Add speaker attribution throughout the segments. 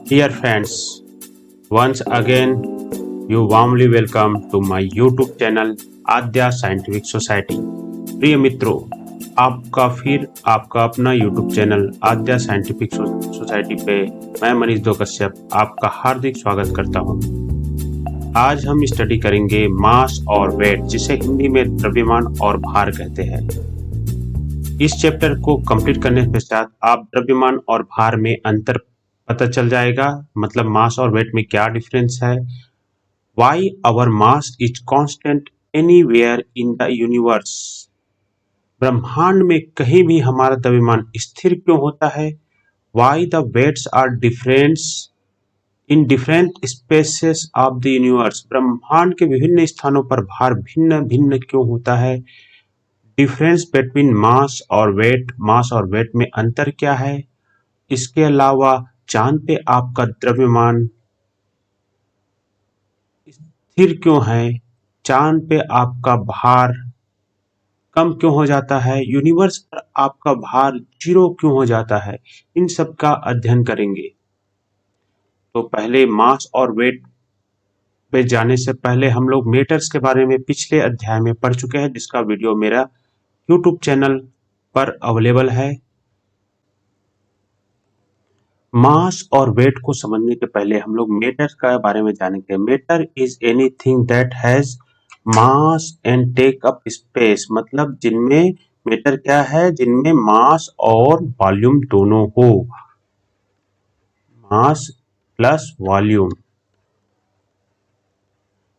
Speaker 1: Dear friends, once again you warmly welcome to my YouTube channel Aadya scientific society. प्रिय मित्रों, आपका अपना YouTube channel Aadya scientific society पे मैं मनीष दो कश्यप आपका हार्दिक स्वागत करता हूँ। आज हम स्टडी करेंगे मास और वेट, जिसे हिंदी में द्रव्यमान और भार कहते हैं। इस चैप्टर को कंप्लीट करने के पश्चात आप द्रव्यमान और भार में अंतर पता चल जाएगा, मतलब मास और वेट में क्या डिफरेंस है। Why our mass is constant anywhere in the universe, ब्रह्मांड में कहीं भी हमारा द्रव्यमान स्थिर क्यों होता है। Why the weights are difference in different spaces of the universe, ब्रह्मांड के विभिन्न स्थानों पर भार भिन्न भिन्न क्यों होता है। डिफरेंस बिटवीन मास और वेट में अंतर क्या है। इसके अलावा चांद पे आपका द्रव्यमान स्थिर क्यों है, चांद पे आपका भार कम क्यों हो जाता है, यूनिवर्स पर आपका भार 0 क्यों हो जाता है, इन सब का अध्ययन करेंगे। तो पहले मास और वेट पे जाने से पहले हम लोग मेटर्स के बारे में पिछले अध्याय में पढ़ चुके हैं, जिसका वीडियो मेरा YouTube चैनल पर अवेलेबल है। मास और वेट को समझने के पहले हम लोग मेटर के बारे में जानेंगे। Matter is anything that has mass and take up space, मतलब जिनमें मेटर क्या है, जिनमें मास और वॉल्यूम दोनों हो। मास प्लस वॉल्यूम,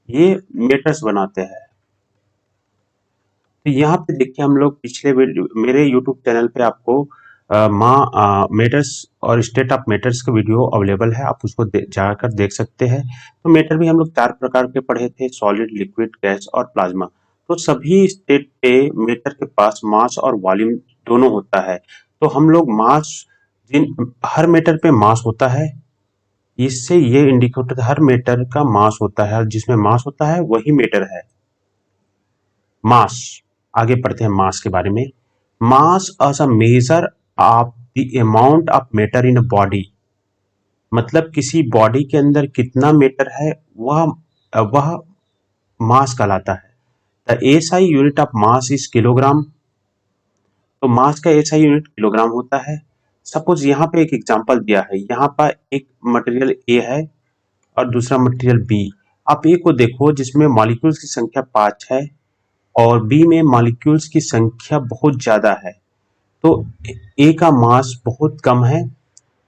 Speaker 1: ये मेटर्स बनाते हैं। तो यहाँ पे देखिए, हम लोग पिछले मेरे YouTube चैनल पे आपको मेटर्स और स्टेट ऑफ मेटर्स का वीडियो अवेलेबल है, आप उसको जाकर देख सकते हैं। तो मेटर भी हम लोग 4 प्रकार के पढ़े थे, सॉलिड, लिक्विड, गैस और प्लाज्मा। तो सभी स्टेट पे मेटर के पास मास और वॉल्यूम दोनों होता है। तो हम लोग हर मेटर पे मास होता है, इससे ये इंडिकेट हर मेटर का मास होता है, जिसमें मास होता है वही मेटर है। मास, आगे पढ़ते हैं मास के बारे में। Mass as a measure of the amount of matter in a body, मतलब किसी बॉडी के अंदर कितना मैटर है वह मास कहलाता है। The SI unit of mass is kilogram, तो मास का एसआई यूनिट किलोग्राम होता है। सपोज यहाँ पे एक एग्जांपल दिया है, यहाँ पर एक मटेरियल ए है और दूसरा मटेरियल बी। आप ए को देखो, जिसमें मॉलिक्यूल्स की संख्या 5 है और बी में मॉलिक्यूल्स की संख्या बहुत ज्यादा है। तो ए का मास बहुत कम है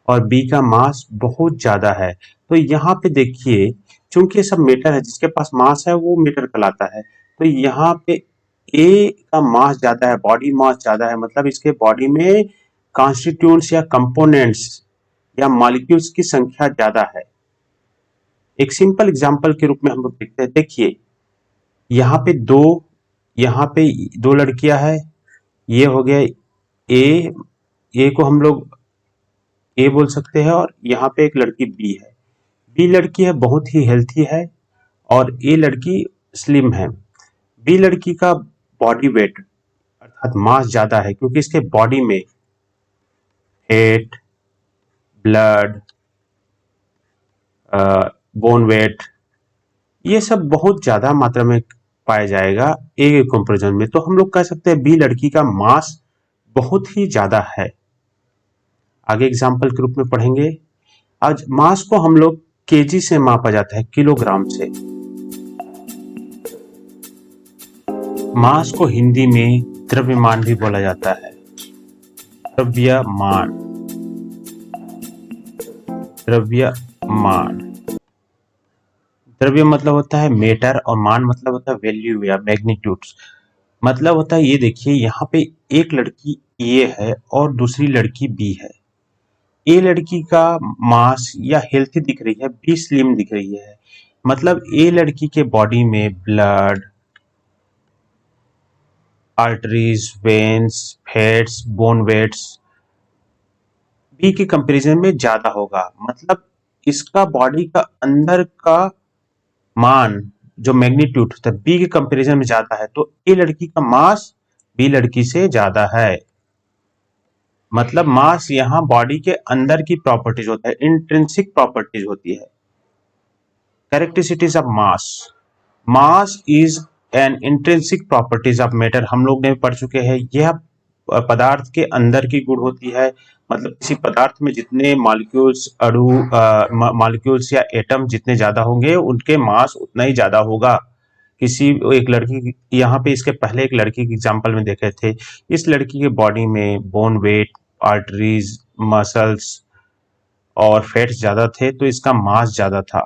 Speaker 1: और बी का मास बहुत ज्यादा है। तो यहाँ पे देखिए, चूंकि ये सब मेटर है, जिसके पास मास है वो मेटर कहलाता है। तो यहाँ पे ए का मास ज्यादा है, बॉडी मास ज्यादा है, मतलब इसके बॉडी में कॉन्स्टिट्यूएंट्स या कंपोनेंट्स या मॉलिक्यूल्स की संख्या ज्यादा है। एक सिंपल एग्जांपल के रूप में हम लोग देखते हैं। देखिए, यहाँ पे दो लड़कियां हैं, ये हो गया ए, ए को हम लोग ए बोल सकते हैं, और यहाँ पे एक लड़की बी है। बी लड़की है बहुत ही हेल्थी है और ए लड़की स्लिम है। बी लड़की का बॉडी वेट अर्थात मास ज्यादा है, क्योंकि इसके बॉडी में फैट, ब्लड, बोन वेट, ये सब बहुत ज्यादा मात्रा में पाया जाएगा ए के कंपेरिजन में। तो हम लोग कह सकते हैं बी लड़की का मास बहुत ही ज्यादा है। आगे एग्जाम्पल के रूप में पढ़ेंगे। आज मास को हम लोग केजी से मापा जाता है, किलोग्राम से। मास को हिंदी में द्रव्यमान भी बोला जाता है। द्रव्यमान, द्रव्यमान, द्रव्य मतलब होता है मेटर और मान मतलब होता है वैल्यू या मैग्नीट्यूड्स। मतलब होता है, ये देखिए यहाँ पे एक लड़की ए है और दूसरी लड़की बी है। ए लड़की का मास या हेल्थी दिख रही है, बी स्लिम दिख रही है। मतलब ए लड़की के बॉडी में blood, arteries, veins, fats, bone weights बी के कंपैरिजन में ज्यादा होगा। मतलब इसका बॉडी का अंदर का मान जो मैग्नीट्यूड होता है बी के कंपैरिजन में ज्यादा है, तो ए लड़की का मास बी लड़की से ज्यादा है। मतलब मास यहाँ बॉडी के अंदर की प्रॉपर्टीज होता है, इंट्रिंसिक प्रॉपर्टीज होती है। Characteristics of mass, mass is an intrinsic properties of matter, हम लोग ने पढ़ चुके हैं। यह पदार्थ के अंदर की गुण होती है, मतलब किसी पदार्थ में जितने मॉलिक्यूल्स अणु मॉलिक्यूल्स या एटम जितने ज्यादा होंगे उनके मास उतना ही ज्यादा होगा। किसी एक लड़की, यहाँ पे इसके पहले एक लड़की की एग्जांपल में देखे थे, इस लड़की के बॉडी में बोन वेट, आर्टरीज, मसल्स और फैट्स ज्यादा थे, तो इसका मास ज्यादा था।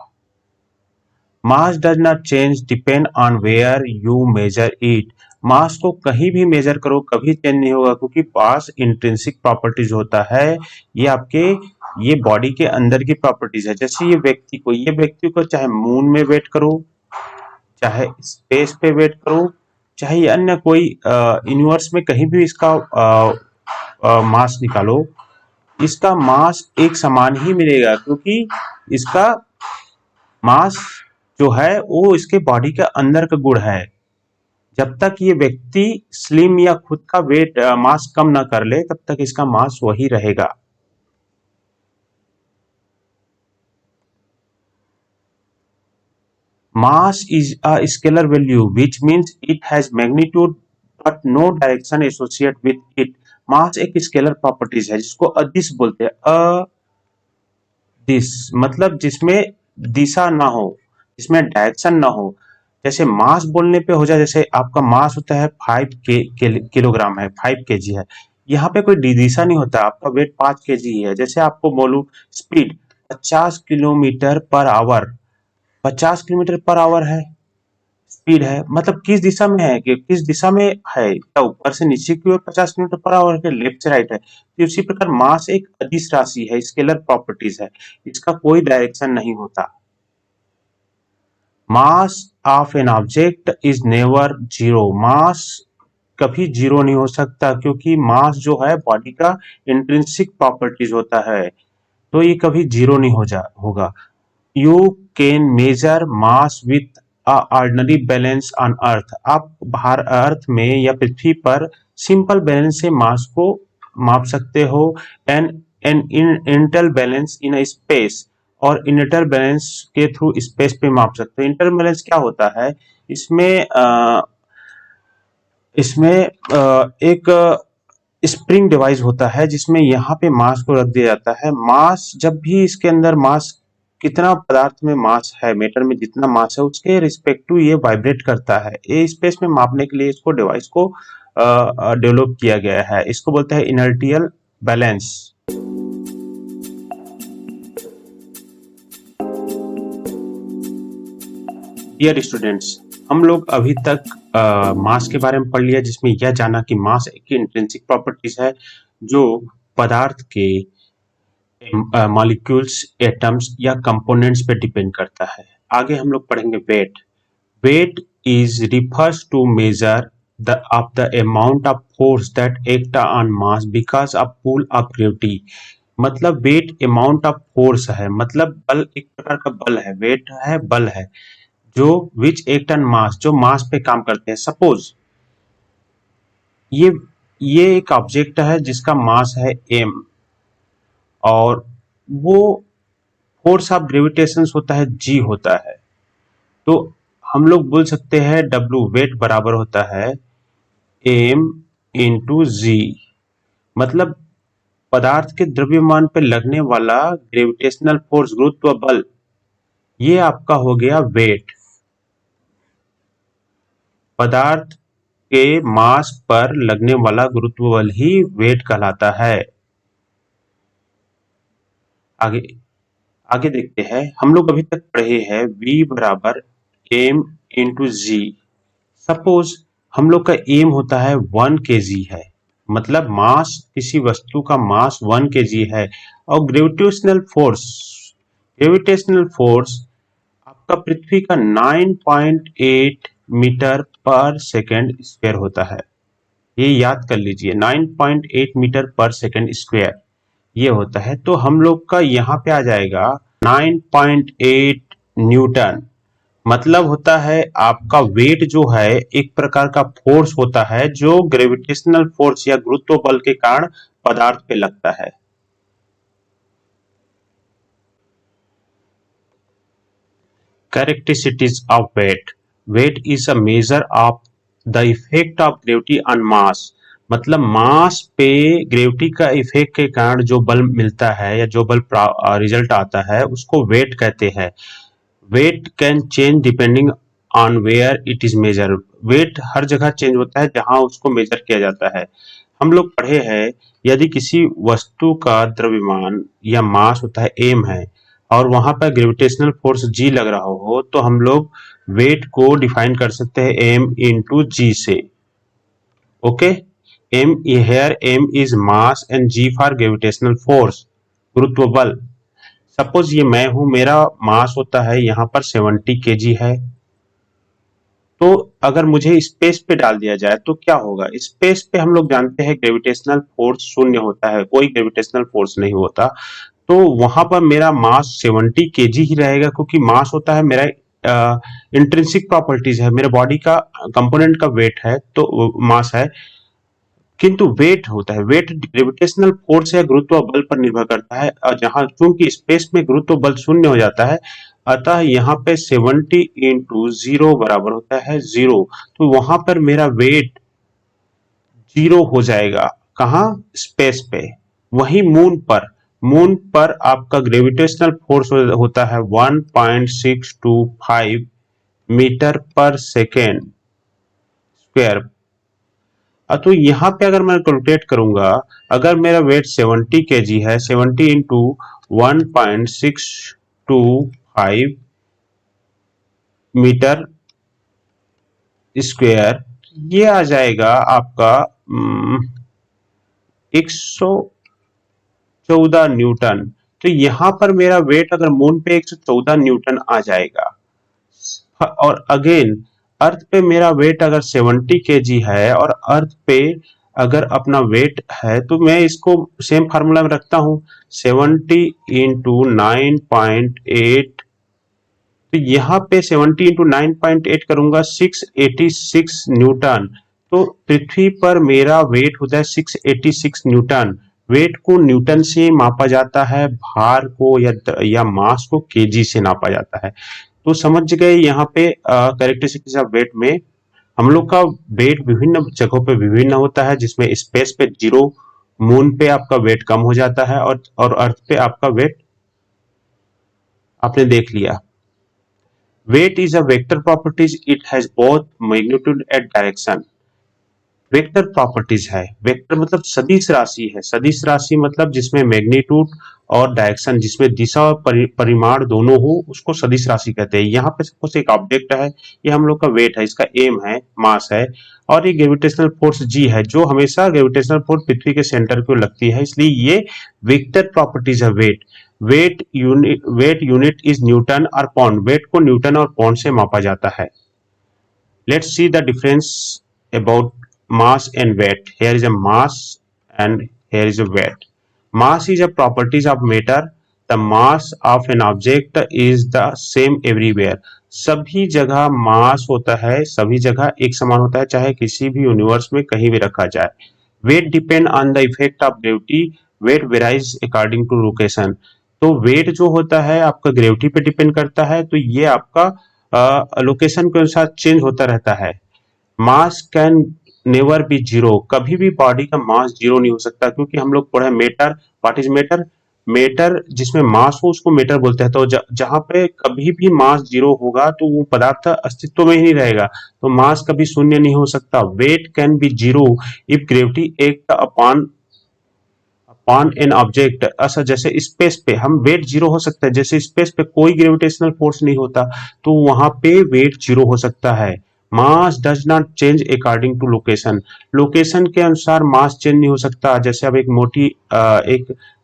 Speaker 1: Mass does not change depend on where you measure it, mass को कहीं भी मेजर करो कभी चेंज नहीं होगा, क्योंकि मास इंट्रिंसिक प्रॉपर्टीज होता है। ये आपके ये बॉडी के अंदर की प्रॉपर्टीज है। जैसे ये व्यक्ति को चाहे मून में वेट करो, चाहे स्पेस पे वेट करो, चाहे अन्य कोई यूनिवर्स में कहीं भी इसका मास निकालो, इसका मास एक समान ही मिलेगा, क्योंकि इसका मास जो है वो इसके बॉडी के अंदर का गुण है। जब तक ये व्यक्ति स्लिम या खुद का वेट मास कम ना कर ले, तब तक इसका मास वही रहेगा। Mass is a scalar value, which means it has magnitude but no direction associated with it. मास एक स्केलर प्रॉपर्टीज है जिसको अदिश बोलते हैं। अदिश मतलब जिसमें दिशा ना हो, जिसमें डायरेक्शन ना हो। जैसे मास बोलने पे हो जाए, जैसे आपका मास होता है 5 किलोग्राम है, 5 kg है, यहाँ पे कोई दिशा नहीं होता, आपका वेट 5 kg है। जैसे आपको बोलूं speed 50 kilometre per hour, 50 kilometre per hour है स्पीड है, मतलब किस दिशा में है, कि किस दिशा में है, क्या ऊपर से नीचे की ओर 50 किलोमीटर पर आवर है, लेफ्ट से राइट है। तो इसी प्रकार मास एक अदिश राशि है, स्केलर प्रॉपर्टीज है, इसका कोई डायरेक्शन नहीं होता। Mass of an object is never zero, mass कभी जीरो नहीं हो सकता, क्योंकि मास जो है बॉडी का इंट्रिंसिक प्रॉपर्टीज होता है, तो ये कभी जीरो नहीं होगा। You can measure mass with ordinary balance on earth, आप बाहर अर्थ में या पृथ्वी पर सिंपल बैलेंस से मास को माप सकते हो। And an inter balance in space, और इंटर बैलेंस के थ्रू स्पेस पे माप सकते हो। इंटर बैलेंस क्या होता है, इसमें एक स्प्रिंग डिवाइस होता है जिसमें यहाँ पे मास को रख दिया जाता है। मास जब भी इसके अंदर मास, कितना पदार्थ में मास है, मैटर में जितना मास है उसके रिस्पेक्टिव ये वाइब्रेट करता है। ये स्पेस में मापने के लिए इसको डिवाइस को डेवलप किया गया है, इसको बोलते हैं इनर्टियल बैलेंस। डियर स्टूडेंट्स, हम लोग अभी तक मास के बारे में पढ़ लिया, जिसमें यह जाना कि मास एक इंट्रिंसिक प्रॉपर्टीज है जो पदार्थ के मॉलिक्यूल्स, एटम्स या कंपोनेंट्स पे डिपेंड करता है। आगे हम लोग पढ़ेंगे weight. Weight is refers to measure the of the amount of force that act on mass because of pull of gravity, मतलब वेट अमाउंट ऑफ फोर्स है, मतलब बल, एक प्रकार का बल है, वेट है बल है, जो विच एक्ट ऑन मास, जो मास पे काम करते हैं। सपोज ये ये एक ऑब्जेक्ट है जिसका मास है m, और वो फोर्स ऑफ ग्रेविटेशन होता है g होता है, तो हम लोग बोल सकते हैं W वेट बराबर होता है m इंटू जी, मतलब पदार्थ के द्रव्यमान पे लगने वाला ग्रेविटेशनल फोर्स, गुरुत्व बल, ये आपका हो गया वेट। पदार्थ के मास पर लगने वाला गुरुत्व बल ही वेट कहलाता है। आगे आगे देखते हैं, हम लोग अभी तक पढ़े हैं V बराबर m इंटू जी। सपोज हम लोग का एम होता है 1 kg है, मतलब मास, किसी वस्तु का मास 1 kg है, और ग्रेविटेशनल फोर्स आपका पृथ्वी का 9.8 मीटर पर सेकेंड स्क्वायर होता है। ये याद कर लीजिए, 9.8 मीटर पर सेकेंड स्क्वायर ये होता है। तो हम लोग का यहाँ पे आ जाएगा 9.8 न्यूटन, मतलब होता है आपका वेट जो है एक प्रकार का फोर्स होता है जो ग्रेविटेशनल फोर्स या गुरुत्व बल के कारण पदार्थ पे लगता है। Characteristics of weight. Weight is a measure of the effect of gravity on mass. मतलब मास पे ग्रेविटी का इफेक्ट के कारण जो बल मिलता है या जो बल रिजल्ट आता है उसको वेट कहते हैं। Weight can change depending on where it is measure. Weight हर जगह चेंज होता है जहां उसको मेजर किया जाता है। हम लोग पढ़े हैं यदि किसी वस्तु का द्रव्यमान या मास होता है एम है और वहां पर ग्रेविटेशनल फोर्स जी लग रहा हो तो हम लोग वेट को डिफाइन कर सकते हैं एम इंटू जी से। Okay, M here M is mass and G for gravitational force, गुरुत्व बल। सपोज ये मैं हूं, मेरा मास होता है यहाँ पर 70 केजी है। तो अगर मुझे स्पेस पे डाल दिया जाए तो क्या होगा? स्पेस पे हम लोग जानते हैं ग्रेविटेशनल फोर्स शून्य होता है, कोई ग्रेविटेशनल फोर्स नहीं होता। तो वहां पर मेरा मास 70 केजी ही रहेगा क्योंकि मास होता है मेरा इंट्रिंसिक प्रॉपर्टीज है, मेरे बॉडी का कंपोनेंट का वेट है तो मास है। किंतु वेट होता है, वेट ग्रेविटेशनल फोर्स या गुरुत्व बल पर निर्भर करता है और जहां चूंकि स्पेस में गुरुत्व बल शून्य हो जाता है अतः यहाँ पे 70 इंटू जीरो बराबर होता है जीरो। तो वहां पर मेरा वेट जीरो हो जाएगा। कहाँ? स्पेस पे। वही मून पर आपका ग्रेविटेशनल फोर्स होता है 1.625 मीटर पर सेकेंड स्क्वायर। तो यहाँ पे अगर मैं कैलकुलेट करूंगा, अगर मेरा वेट 70 केजी है, 70 इंटू 1.625 मीटर स्क्वायर, ये आ जाएगा आपका 114 न्यूटन। तो यहाँ पर मेरा वेट अगर मून पे 114 न्यूटन आ जाएगा और अगेन अर्थ पे मेरा वेट अगर 70 केजी है और अर्थ पे अगर अपना वेट है तो मैं इसको सेम फार्मूला में रखता हूं 70 इंटू 9.8। तो यहाँ पे 70 इंटू 9.8 करूंगा 686 न्यूटन। तो पृथ्वी पर मेरा वेट होता है 686 न्यूटन। वेट को न्यूटन से मापा जाता है, भार को या मास को केजी से नापा जाता है। तो समझ गए यहाँ पे कैरेक्टरिस्टिक्स ऑफ वेट में हम लोग का वेट विभिन्न जगहों पे विभिन्न होता है, जिसमें स्पेस पे जीरो, मून पे आपका वेट कम हो जाता है और अर्थ पे आपका वेट आपने देख लिया। Weight is a vector properties, it has both magnitude and direction. Vector properties है, वेक्टर मतलब सदिश राशि है, सदिश राशि मतलब जिसमें मैग्नीट्यूड और डायरेक्शन, जिसमें दिशा और परिमाण दोनों हो उसको सदिश राशि कहते हैं। यहाँ पे सपोज एक ऑब्जेक्ट है, ये हम लोग का वेट है, इसका एम है, मास है और ये ग्रेविटेशनल फोर्स जी है जो हमेशा ग्रेविटेशनल फोर्स पृथ्वी के सेंटर को लगती है, इसलिए ये वेक्टर प्रॉपर्टीज है weight. Weight unit is newton और पाउंड, वेट को न्यूटन और पाउंड से मापा जाता है। Let's see the difference about mass and weight. Here is a mass and here is a weight. Mass is a properties of matter. The mass of an object is the same everywhere. सभी जगह मास होता है, सभी जगह एक समान होता है, चाहे किसी भी यूनिवर्स में कहीं भी रखा जाए। Weight depend on the effect of gravity, weight varies according to location. तो वेट जो होता है आपका ग्रेविटी पे डिपेंड करता है, तो ये आपका लोकेशन के अनुसार चेंज होता रहता है। मास कैन नेवर बी जीरो, कभी भी बॉडी का मास जीरो नहीं हो सकता, क्योंकि हम लोग पढ़े matter. What is matter? Matter जिसमें मास हो उसको मेटर बोलते हैं। तो जहां पे कभी भी मास जीरो होगा तो वो पदार्थ अस्तित्व में ही नहीं रहेगा, तो मास कभी शून्य नहीं हो सकता। Weight can be zero if gravity act upon on an object. अच्छा, जैसे स्पेस पे हम वेट जीरो हो सकता है, जैसे स्पेस पे कोई ग्रेविटेशनल फोर्स नहीं होता तो वहां पे वेट जीरो हो सकता है। Mass does not change according to location, location के अनुसार मास चेंज नहीं हो सकता। जैसे अब एक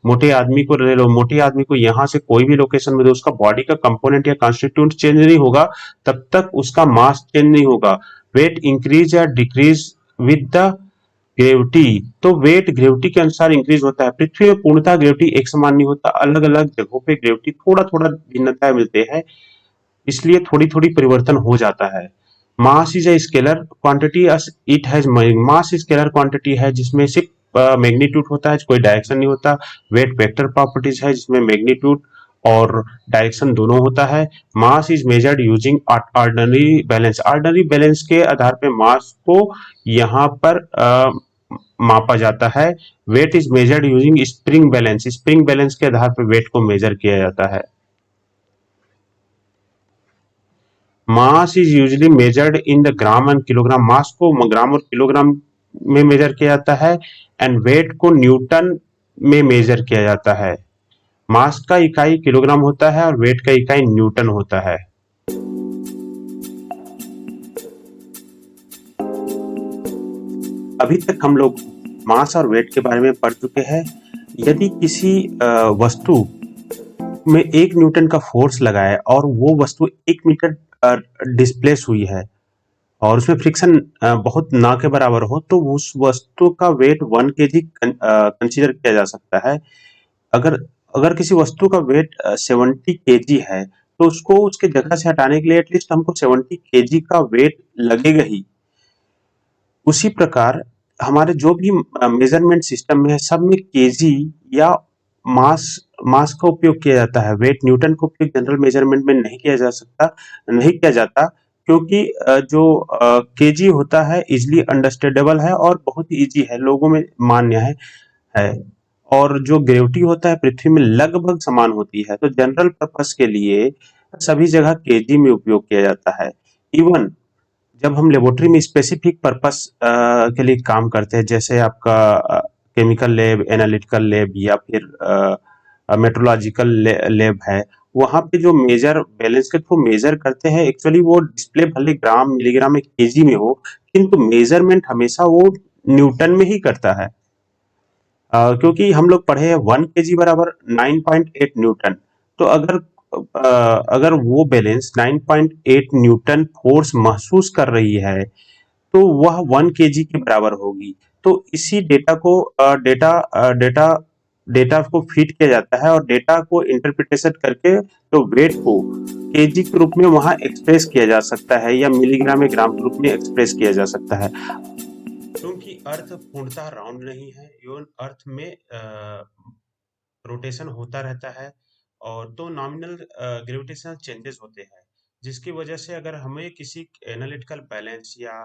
Speaker 1: मोटे आदमी को ले लो, मोटे आदमी को यहाँ से कोई भी लोकेशन में दो, उसका बॉडी का कंपोनेंट या कॉन्स्टिट्यूंट चेंज नहीं होगा तब तक उसका मास चेंज नहीं होगा। वेट इंक्रीज या डिक्रीज विद द ग्रेविटी, तो वेट ग्रेविटी के अनुसार इंक्रीज होता है। पृथ्वी में पूर्णतः ग्रेविटी एक समान नहीं होता, अलग अलग जगहों पे ग्रेविटी थोड़ा थोड़ा भिन्नताएं मिलते हैं। इसलिए थोड़ी-थोड़ी परिवर्तन हो जाता है। Mass is a scalar quantity us it has mass scalar quantity है जिसमें सिर्फ मैग्नीट्यूड होता है, कोई डायरेक्शन नहीं होता। वेट वेक्टर प्रॉपर्टीज है जिसमें मैग्नीट्यूड और डायरेक्शन दोनों होता है। Mass is measured using ordinary balance. Ordinary balance के आधार पे मास को यहाँ पर मापा जाता है। Weight is measured using spring balance. Spring balance के आधार पर वेट को मेजर किया जाता है। Mass is usually measured in the gram and kilogram. Mass को ग्राम और किलोग्राम में मेजर किया जाता है एंड वेट को न्यूटन में मेजर किया जाता है। मास का इकाई किलोग्राम होता है और वेट का इकाई न्यूटन होता है। अभी तक हम लोग मास और वेट के बारे में पढ़ चुके हैं। यदि किसी वस्तु में 1 न्यूटन का फोर्स लगा है और वो वस्तु 1 मीटर डिस्प्लेस हुई है और उसमें फ्रिक्शन बहुत ना के बराबर हो, तो उस वस्तु का वेट 1 केजी कंसीडर किया जा सकता है। अगर अगर किसी वस्तु का वेट 70 केजी है, तो उसको उसके जगह से हटाने के लिए एटलीस्ट हमको 70 केजी का वेट लगेगा ही। उसी प्रकार हमारे जो भी मेजरमेंट सिस्टम में है, सब में केजी या मास मास का उपयोग किया जाता है। वेट न्यूटन का उपयोग जनरल मेजरमेंट में नहीं किया जाता, क्योंकि जो केजी होता है इजिली अंडरस्टैंडेबल है और बहुत इजी है, लोगों में मान्य है। और जो ग्रेविटी होता है पृथ्वी में लगभग समान होती है, तो जनरल पर्पस के लिए सभी जगह केजी में उपयोग किया जाता है। इवन जब हम लेबोरेटरी में स्पेसिफिक पर्पस के लिए काम करते हैं, जैसे आपका केमिकल लैब, एनालिटिकल लैब या फिर मेट्रोलॉजिकल लैब है, वहां पे जो मेजर बैलेंस के थ्रू मेजर करते हैं, एक्चुअली वो डिस्प्ले भले ग्राम मिलीग्राम या केजी में हो, किंतु मेजरमेंट हमेशा वो न्यूटन में ही करता है। क्योंकि हम लोग पढ़े हैं 1 केजी बराबर 9.8 न्यूटन। तो अगर वो बैलेंस 9.8 न्यूटन फोर्स महसूस कर रही है, तो वह 1 केजी के बराबर होगी। तो इसी डेटा को फीड किया जाता है और डेटा को इंटरप्रिटेशन करके तो वेट को केजी के रूप में वहां एक्सप्रेस किया जा सकता है या मिलीग्राम या ग्राम के रूप में एक्सप्रेस किया जा सकता है। क्योंकि अर्थ पूर्णतः राउंड नहीं है, एवं अर्थ में रोटेशन होता रहता है, और तो नॉमिनल ग्रेविटेशनल चेंजेस होते हैं, जिसकी वजह से अगर हमें किसी एनालिटिकल बैलेंस या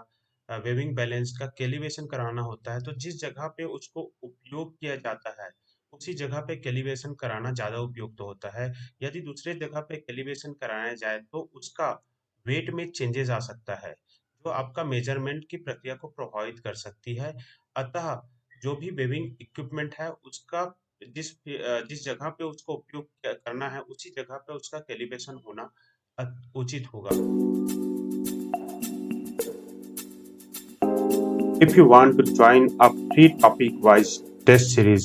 Speaker 1: वेविंग बैलेंस का कैलिब्रेशन कराना होता है, तो जिस जगह पे उसको उपयोग किया जाता है उसी जगह पे कैलिब्रेशन कराना ज्यादा उपयुक्त होता है। यदि दूसरे जगह पे कैलिब्रेशन कराया जाए तो उसका वेट में चेंजेस आ सकता है, जो आपका मेजरमेंट की प्रक्रिया को प्रभावित कर सकती है। अतः जो भी वेविंग इक्विपमेंट है उसका जिस जगह पे उसको उपयोग करना है उसी जगह पे उसका कैलिब्रेशन होना उचित होगा। If you want to join a free topic-wise test series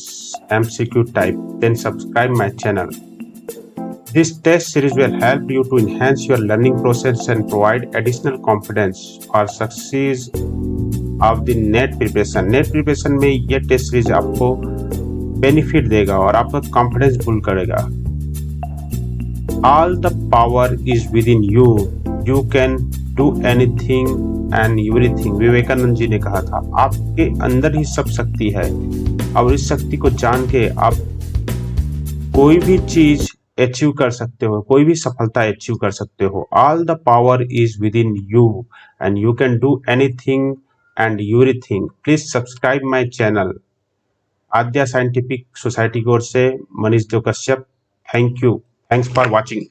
Speaker 1: MCQ type, then subscribe my channel. This test series will help you to enhance your learning process and provide additional confidence for success of the net preparation. Net preparation में ये test series आपको benefit देगा और आपका confidence built करेगा। All the power is within you. You can do anything and everything. Vivekananda ji ने कहा था, आपके अंदर ही सब शक्ति है और इस शक्ति को जान के आप कोई भी चीज अचीव कर सकते हो, कोई भी सफलता अचीव कर सकते हो। All the power is within you and you can do anything and everything. Please subscribe my channel. Aadya scientific Society की ओर से Manish Dev Kashyap. Thank you. Thanks for watching.